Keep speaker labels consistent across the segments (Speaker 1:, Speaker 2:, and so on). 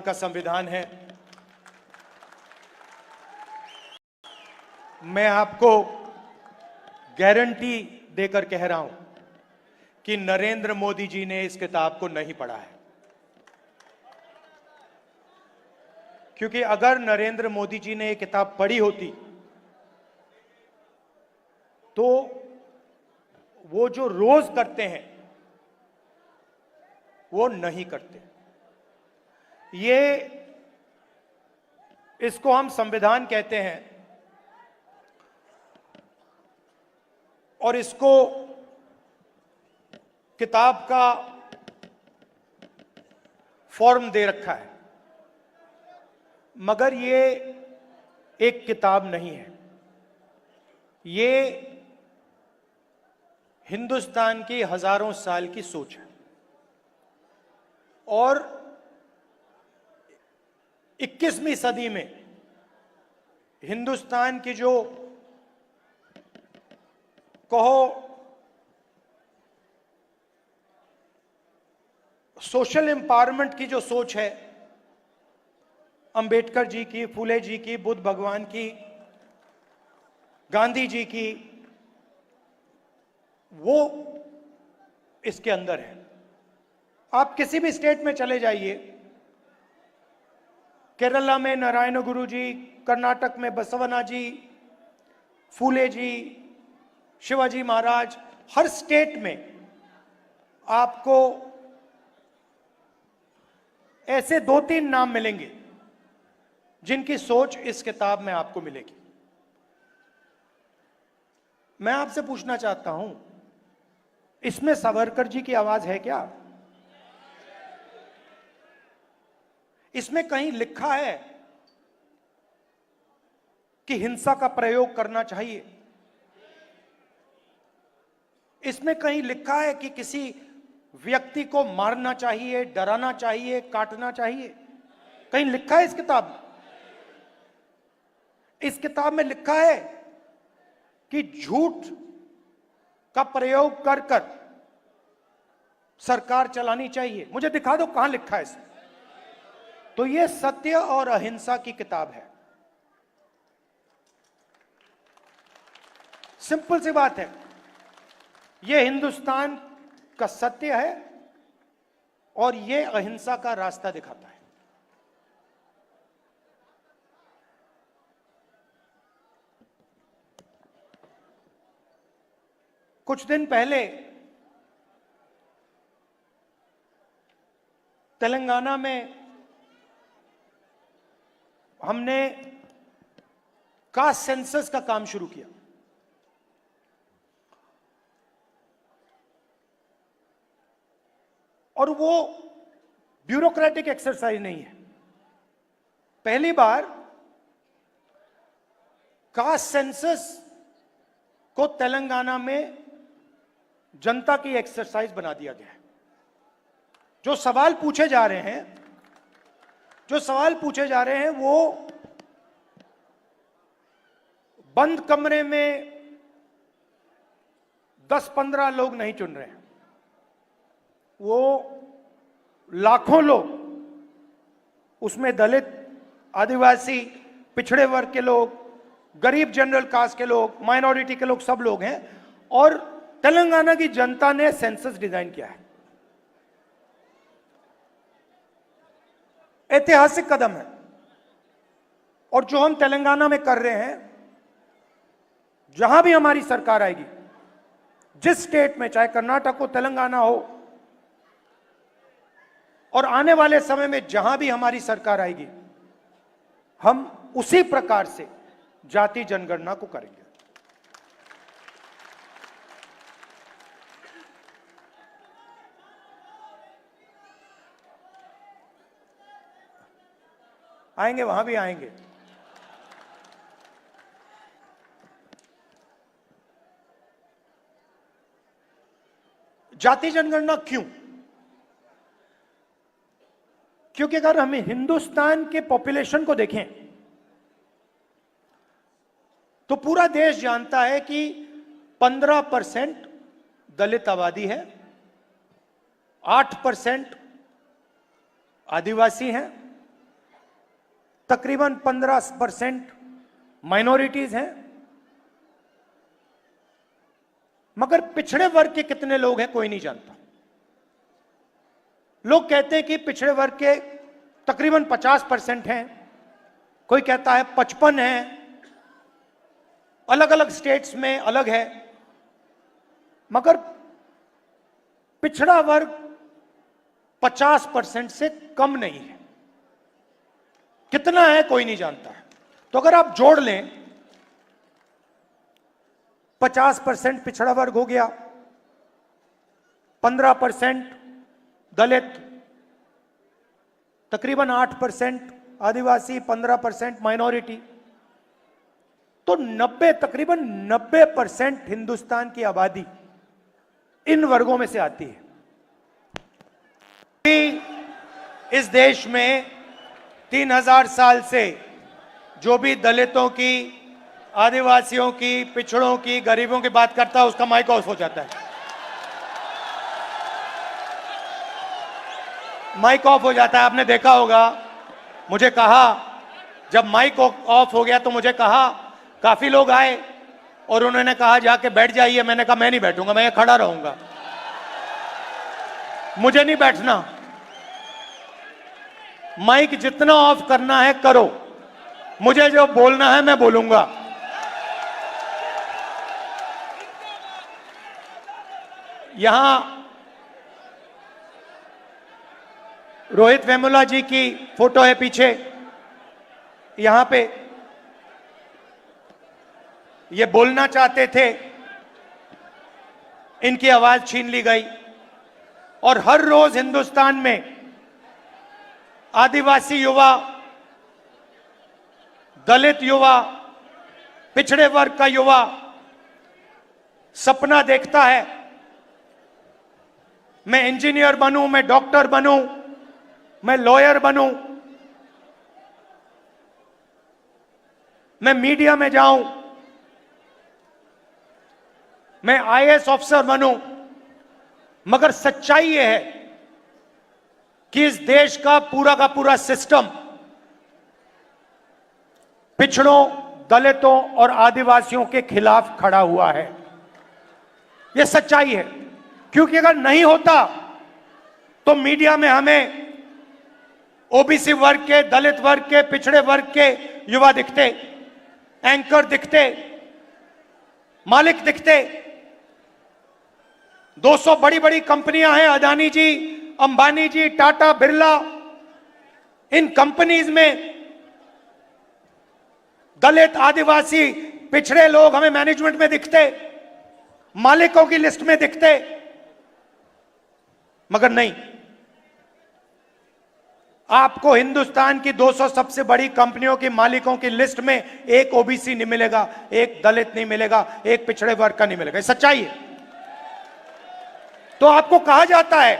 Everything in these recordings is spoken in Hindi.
Speaker 1: का संविधान है। मैं आपको गारंटी देकर कह रहा हूं कि नरेंद्र मोदी जी ने इस किताब को नहीं पढ़ा है, क्योंकि अगर नरेंद्र मोदी जी ने ये किताब पढ़ी होती तो वो जो रोज करते हैं वो नहीं करते। ये इसको हम संविधान कहते हैं और इसको किताब का फॉर्म दे रखा है, मगर ये एक किताब नहीं है। ये हिंदुस्तान की हजारों साल की सोच है और 21वीं सदी में हिंदुस्तान की जो कहो सोशल एम्पावरमेंट की जो सोच है, अंबेडकर जी की, फूले जी की, बुद्ध भगवान की, गांधी जी की, वो इसके अंदर है। आप किसी भी स्टेट में चले जाइए, केरला में नारायण गुरु जी, कर्नाटक में बसवना जी, फूले जी, शिवाजी महाराज, हर स्टेट में आपको ऐसे 2-3 नाम मिलेंगे जिनकी सोच इस किताब में आपको मिलेगी। मैं आपसे पूछना चाहता हूं, इसमें सावरकर जी की आवाज है क्या? इसमें कहीं लिखा है कि हिंसा का प्रयोग करना चाहिए? इसमें कहीं लिखा है कि किसी व्यक्ति को मारना चाहिए, डराना चाहिए, काटना चाहिए? कहीं लिखा है इस किताब में? इस किताब में लिखा है कि झूठ का प्रयोग कर कर सरकार चलानी चाहिए? मुझे दिखा दो कहां लिखा है इसमें। तो यह सत्य और अहिंसा की किताब है। सिंपल सी बात है, यह हिंदुस्तान का सत्य है और यह अहिंसा का रास्ता दिखाता है। कुछ दिन पहले तेलंगाना में हमने कास्ट सेंसस का काम शुरू किया। और वो ब्यूरोक्रेटिक एक्सरसाइज नहीं है। पहली बार कास्ट सेंसस को तेलंगाना में जनता की एक्सरसाइज बना दिया गया है। जो सवाल पूछे जा रहे हैं वो बंद कमरे में 10-15 लोग नहीं चुन रहे हैं, वो लाखों लोग, उसमें दलित, आदिवासी, पिछड़े वर्ग के लोग, गरीब जनरल कास्ट के लोग, माइनॉरिटी के लोग, सब लोग हैं। और तेलंगाना की जनता ने सेंसस डिजाइन किया है। ऐतिहासिक कदम है। और जो हम तेलंगाना में कर रहे हैं, जहां भी हमारी सरकार आएगी, जिस स्टेट में, चाहे कर्नाटक हो, तेलंगाना हो, और आने वाले समय में जहां भी हमारी सरकार आएगी, हम उसी प्रकार से जाति जनगणना को करेंगे। आएंगे, वहां भी आएंगे। जाति जनगणना क्यों? क्योंकि अगर हम हिंदुस्तान के पॉपुलेशन को देखें तो पूरा देश जानता है कि 15% दलित आबादी है, 8% आदिवासी हैं, तकरीबन 15% माइनॉरिटीज हैं, मगर पिछड़े वर्ग के कितने लोग हैं कोई नहीं जानता। लोग कहते हैं कि पिछड़े वर्ग के तकरीबन 50% हैं, कोई कहता है 55 हैं, अलग अलग स्टेट्स में अलग है, मगर पिछड़ा वर्ग 50% से कम नहीं है। कितना है कोई नहीं जानता है। तो अगर आप जोड़ लें 50% पिछड़ा वर्ग हो गया, 15% दलित, तकरीबन 8% आदिवासी, 15% माइनॉरिटी, तो 90 तकरीबन 90% हिंदुस्तान की आबादी इन वर्गों में से आती है। इस देश में 3000 साल से जो भी दलितों की, आदिवासियों की, पिछड़ों की, गरीबों की बात करता है उसका माइक ऑफ हो जाता है। माइक ऑफ हो जाता है। आपने देखा होगा, मुझे कहा जब माइक ऑफ हो गया तो मुझे कहा, काफी लोग आए और उन्होंने कहा जाके बैठ जाइए। मैंने कहा मैं नहीं बैठूंगा, मैं खड़ा रहूंगा, मुझे नहीं बैठना। माइक जितना ऑफ करना है करो, मुझे जो बोलना है मैं बोलूंगा। यहां रोहित वेमुला जी की फोटो है पीछे, यहां पे ये बोलना चाहते थे, इनकी आवाज छीन ली गई। और हर रोज हिंदुस्तान में आदिवासी युवा, दलित युवा, पिछड़े वर्ग का युवा सपना देखता है मैं इंजीनियर बनूं, मैं डॉक्टर बनूं, मैं लॉयर बनूं, मैं मीडिया में जाऊं, मैं आईएएस ऑफिसर बनूं। मगर सच्चाई यह है कि इस देश का पूरा सिस्टम पिछड़ों, दलितों और आदिवासियों के खिलाफ खड़ा हुआ है। यह सच्चाई है, क्योंकि अगर नहीं होता तो मीडिया में हमें ओबीसी वर्ग के, दलित वर्ग के, पिछड़े वर्ग के युवा दिखते, एंकर दिखते, मालिक दिखते। 200 बड़ी बड़ी कंपनियां हैं, अदानी जी, अंबानी जी, टाटा, बिरला। इन कंपनीज में दलित, आदिवासी, पिछड़े लोग हमें मैनेजमेंट में दिखते, मालिकों की लिस्ट में दिखते, मगर नहीं। आपको हिंदुस्तान की 200 सबसे बड़ी कंपनियों की मालिकों की लिस्ट में एक ओबीसी नहीं मिलेगा, एक दलित नहीं मिलेगा, एक पिछड़े वर्ग का नहीं मिलेगा। ये सच्चाई है। तो आपको कहा जाता है,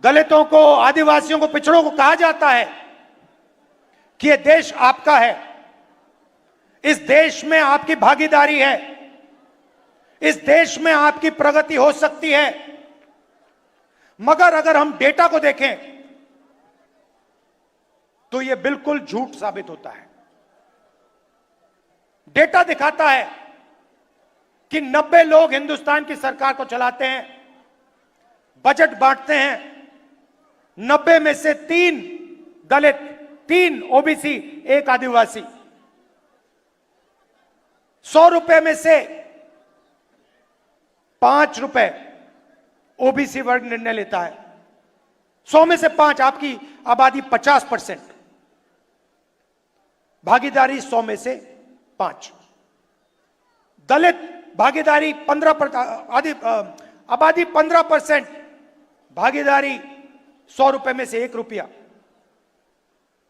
Speaker 1: दलितों को, आदिवासियों को, पिछड़ों को कहा जाता है कि यह देश आपका है, इस देश में आपकी भागीदारी है, इस देश में आपकी प्रगति हो सकती है। मगर अगर हम डेटा को देखें तो यह बिल्कुल झूठ साबित होता है। डेटा दिखाता है कि 90 लोग हिंदुस्तान की सरकार को चलाते हैं, बजट बांटते हैं। 90 में से 3 दलित, 3 ओबीसी, 1 आदिवासी। 100 रुपए में से 5 रुपए ओबीसी वर्ग निर्णय लेता है। 100 में से 5, आपकी आबादी 50%, भागीदारी 100 में से 5। दलित भागीदारी 15%, आबादी 15%, भागीदारी 100 रुपए में से 1 रुपया।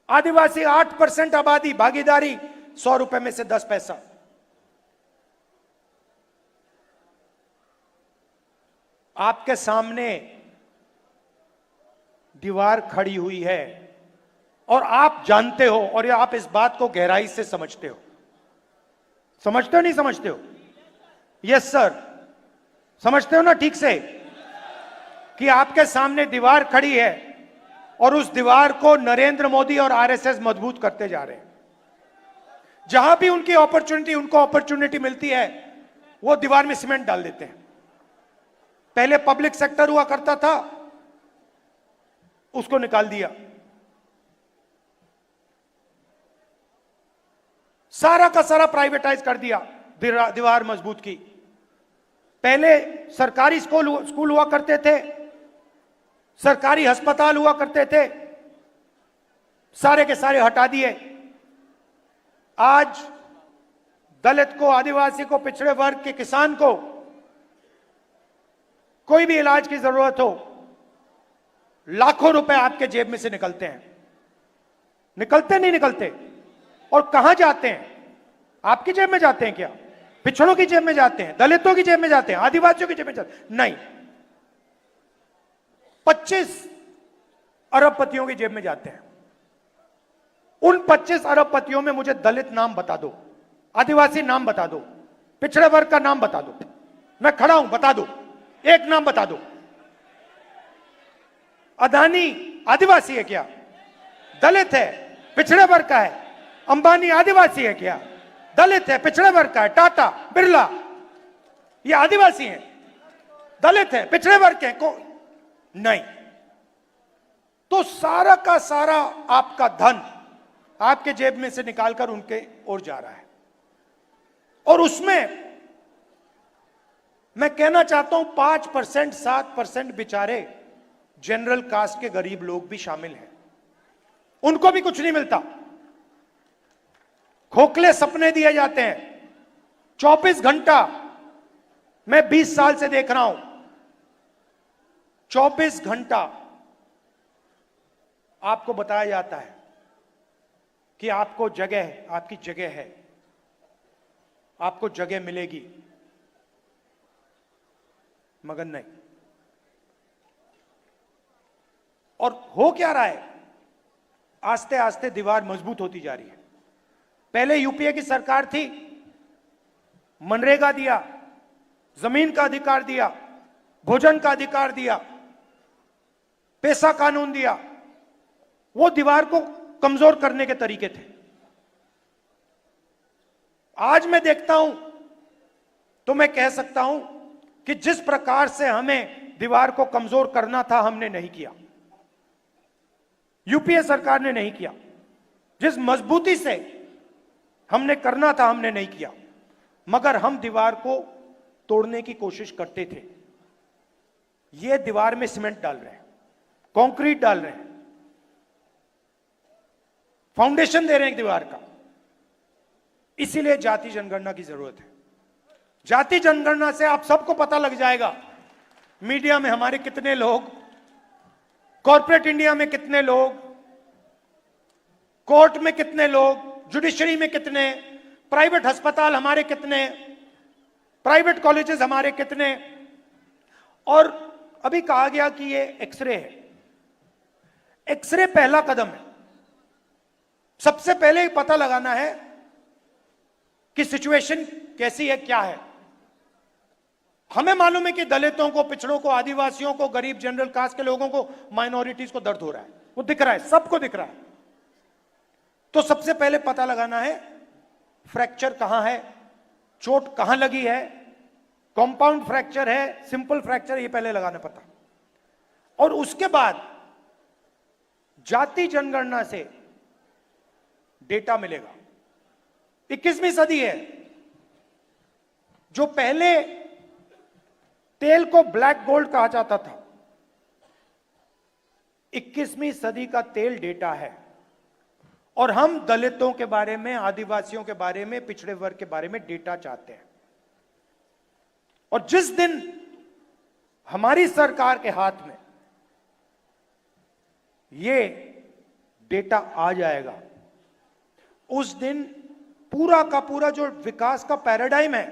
Speaker 1: आदिवासी 8% आबादी, भागीदारी 100 रुपए में से 10 पैसा। आपके सामने दीवार खड़ी हुई है और आप जानते हो, और आप इस बात को गहराई से समझते हो। समझते हो नहीं समझते हो? यस सर, समझते हो ना ठीक से कि आपके सामने दीवार खड़ी है और उस दीवार को नरेंद्र मोदी और आरएसएस मजबूत करते जा रहे हैं। जहां भी उनको अपॉर्चुनिटी मिलती है, वो दीवार में सीमेंट डाल देते हैं। पहले पब्लिक सेक्टर हुआ करता था, उसको निकाल दिया। सारा का सारा प्राइवेटाइज कर दिया, दीवार मजबूत की। पहले सरकारी स्कूल हुआ करते थे, सरकारी अस्पताल हुआ करते थे, सारे के सारे हटा दिए। आज दलित को, आदिवासी को, पिछड़े वर्ग के किसान को कोई भी इलाज की जरूरत हो, लाखों रुपए आपके जेब में से निकलते हैं। निकलते नहीं निकलते? और कहां जाते हैं? आपकी जेब में जाते हैं क्या? पिछड़ों की जेब में जाते हैं? दलितों की जेब में जाते हैं? आदिवासियों की जेब में जाते हैं? नहीं, 25 अरबपतियों की जेब में जाते हैं। उन 25 अरबपतियों में मुझे दलित नाम बता दो, आदिवासी नाम बता दो, पिछड़े वर्ग का नाम बता दो। मैं खड़ा हूं, बता दो, एक नाम बता दो। अदानी आदिवासी है क्या? दलित है, पिछड़े वर्ग का है। अंबानी आदिवासी है क्या? दलित है, पिछड़े वर्ग का है। टाटा, बिरला, ये आदिवासी हैं, दलित है, पिछड़े वर्ग के को नहीं। तो सारा का सारा आपका धन आपके जेब में से निकालकर उनके ओर जा रहा है। और उसमें मैं कहना चाहता हूं 5%, 7% बेचारे जनरल कास्ट के गरीब लोग भी शामिल हैं। उनको भी कुछ नहीं मिलता, खोखले सपने दिए जाते हैं। 24 घंटा मैं 20 साल से देख रहा हूं, 24 घंटा आपको बताया जाता है कि आपको जगह है, आपकी जगह है, आपको जगह मिलेगी, मगर नहीं। और हो क्या रहा है? आस्ते आस्ते दीवार मजबूत होती जा रही है। पहले यूपीए की सरकार थी, मनरेगा दिया, जमीन का अधिकार दिया, भोजन का अधिकार दिया, पैसा कानून दिया। वो दीवार को कमजोर करने के तरीके थे। आज मैं देखता हूं तो मैं कह सकता हूं कि जिस प्रकार से हमें दीवार को कमजोर करना था, हमने नहीं किया, यूपीए सरकार ने नहीं किया। जिस मजबूती से हमने करना था, हमने नहीं किया, मगर हम दीवार को तोड़ने की कोशिश करते थे। ये दीवार में सीमेंट डाल रहे हैं, कंक्रीट डाल रहे हैं, फाउंडेशन दे रहे हैं दीवार का। इसीलिए जाति जनगणना की जरूरत है। जाति जनगणना से आप सबको पता लग जाएगा, मीडिया में हमारे कितने लोग, कॉर्पोरेट इंडिया में कितने लोग, कोर्ट में कितने लोग, जुडिशरी में कितने, प्राइवेट अस्पताल हमारे कितने, प्राइवेट कॉलेजेस हमारे कितने। और अभी कहा गया कि ये एक्सरे है। एक्सरे पहला कदम है। सबसे पहले पता लगाना है कि सिचुएशन कैसी है, क्या है। हमें मालूम है कि दलितों को, पिछड़ों को, आदिवासियों को, गरीब जनरल कास्ट के लोगों को, माइनॉरिटीज को दर्द हो रहा है, वो दिख रहा है, सबको दिख रहा है। तो सबसे पहले पता लगाना है फ्रैक्चर कहां है, चोट कहां लगी है, कंपाउंड फ्रैक्चर है, सिंपल फ्रैक्चर, ये पहले लगाना पता। और उसके बाद जाति जनगणना से डेटा मिलेगा। 21वीं सदी है। जो पहले तेल को ब्लैक गोल्ड कहा जाता था, 21वीं सदी का तेल डेटा है। और हम दलितों के बारे में, आदिवासियों के बारे में, पिछड़े वर्ग के बारे में डेटा चाहते हैं। और जिस दिन हमारी सरकार के हाथ में ये डेटा आ जाएगा, उस दिन पूरा का पूरा जो विकास का पैराडाइम है,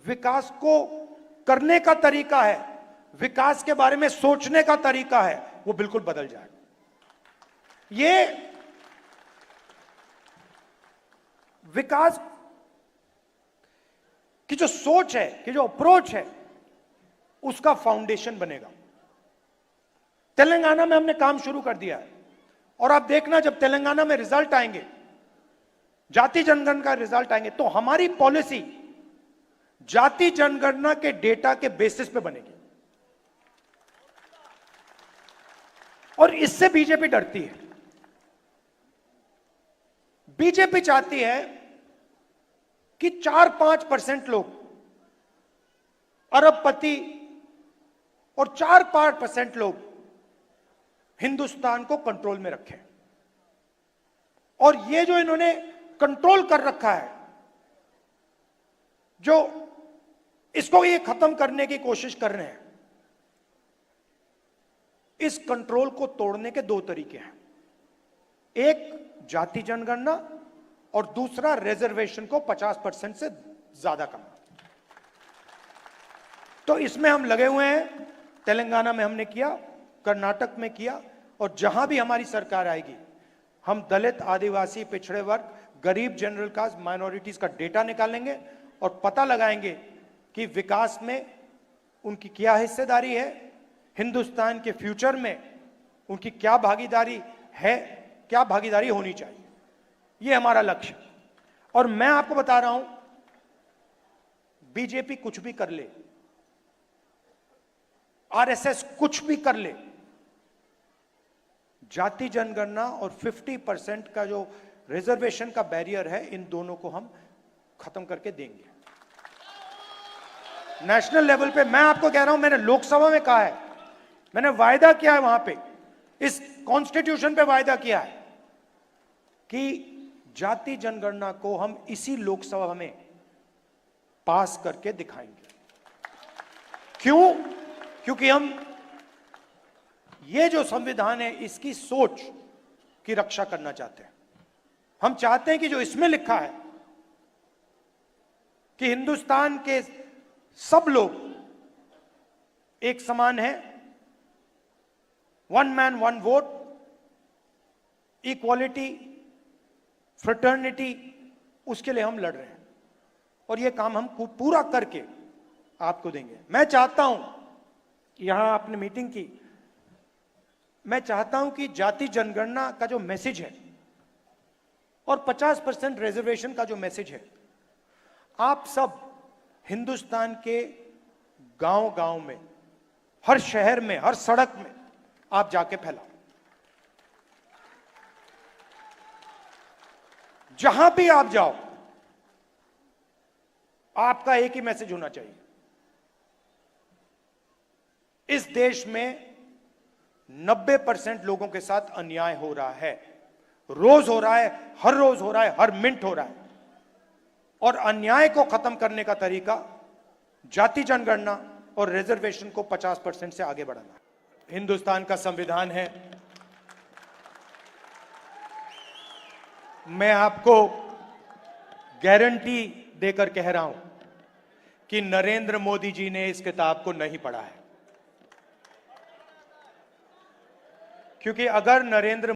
Speaker 1: विकास को करने का तरीका है, विकास के बारे में सोचने का तरीका है, वो बिल्कुल बदल जाएगा। ये विकास की जो सोच है, कि जो अप्रोच है, उसका फाउंडेशन बनेगा। तेलंगाना में हमने काम शुरू कर दिया है और आप देखना जब तेलंगाना में रिजल्ट आएंगे, जाति जनगणना का रिजल्ट आएंगे, तो हमारी पॉलिसी जाति जनगणना के डेटा के बेसिस पे बनेगी। और इससे बीजेपी डरती है। बीजेपी चाहती है कि 4-5% लोग अरबपति और 4-5% लोग हिंदुस्तान को कंट्रोल में रखें। और ये जो इन्होंने कंट्रोल कर रखा है, जो इसको ये खत्म करने की कोशिश कर रहे हैं, इस कंट्रोल को तोड़ने के 2 तरीके हैं। एक जाति जनगणना और दूसरा रिजर्वेशन को 50% से ज्यादा करना। तो इसमें हम लगे हुए हैं। तेलंगाना में हमने किया, कर्नाटक में किया, और जहां भी हमारी सरकार आएगी हम दलित, आदिवासी, पिछड़े वर्ग, गरीब, जनरल कास्ट, माइनॉरिटीज का डेटा निकालेंगे और पता लगाएंगे कि विकास में उनकी क्या हिस्सेदारी है, हिंदुस्तान के फ्यूचर में उनकी क्या भागीदारी है, क्या भागीदारी होनी चाहिए। यह हमारा लक्ष्य। और मैं आपको बता रहा हूं, बीजेपी कुछ भी कर ले, आरएसएस कुछ भी कर ले, जाति जनगणना और 50% का जो रिजर्वेशन का बैरियर है, इन दोनों को हम खत्म करके देंगे नेशनल लेवल पे। मैं आपको कह रहा हूं, मैंने लोकसभा में कहा है, मैंने वायदा किया है, वहां पे इस कॉन्स्टिट्यूशन पे वायदा किया है कि जाति जनगणना को हम इसी लोकसभा में पास करके दिखाएंगे। क्यों? क्योंकि हम ये जो संविधान है, इसकी सोच की रक्षा करना चाहते हैं। हम चाहते हैं कि जो इसमें लिखा है कि हिंदुस्तान के सब लोग एक समान हैं, 1 मैन 1 वोट, इक्वालिटी, फ्रेटर्निटी, उसके लिए हम लड़ रहे हैं और यह काम हम पूरा करके आपको देंगे। मैं चाहता हूं, यहां आपने मीटिंग की, मैं चाहता हूं कि जाति जनगणना का जो मैसेज है और 50% रिजर्वेशन का जो मैसेज है, आप सब हिंदुस्तान के गांव-गांव में, हर शहर में, हर सड़क में आप जाके फैलाओ। जहां भी आप जाओ, आपका एक ही मैसेज होना चाहिए, इस देश में 90% लोगों के साथ अन्याय हो रहा है, रोज हो रहा है, हर रोज हो रहा है, हर मिनट हो रहा है। और अन्याय को खत्म करने का तरीका जाति जनगणना और रिजर्वेशन को 50% से आगे बढ़ाना। हिंदुस्तान का संविधान है। मैं आपको गारंटी देकर कह रहा हूं कि नरेंद्र मोदी जी ने इस किताब को नहीं पढ़ा है, क्योंकि अगर नरेंद्र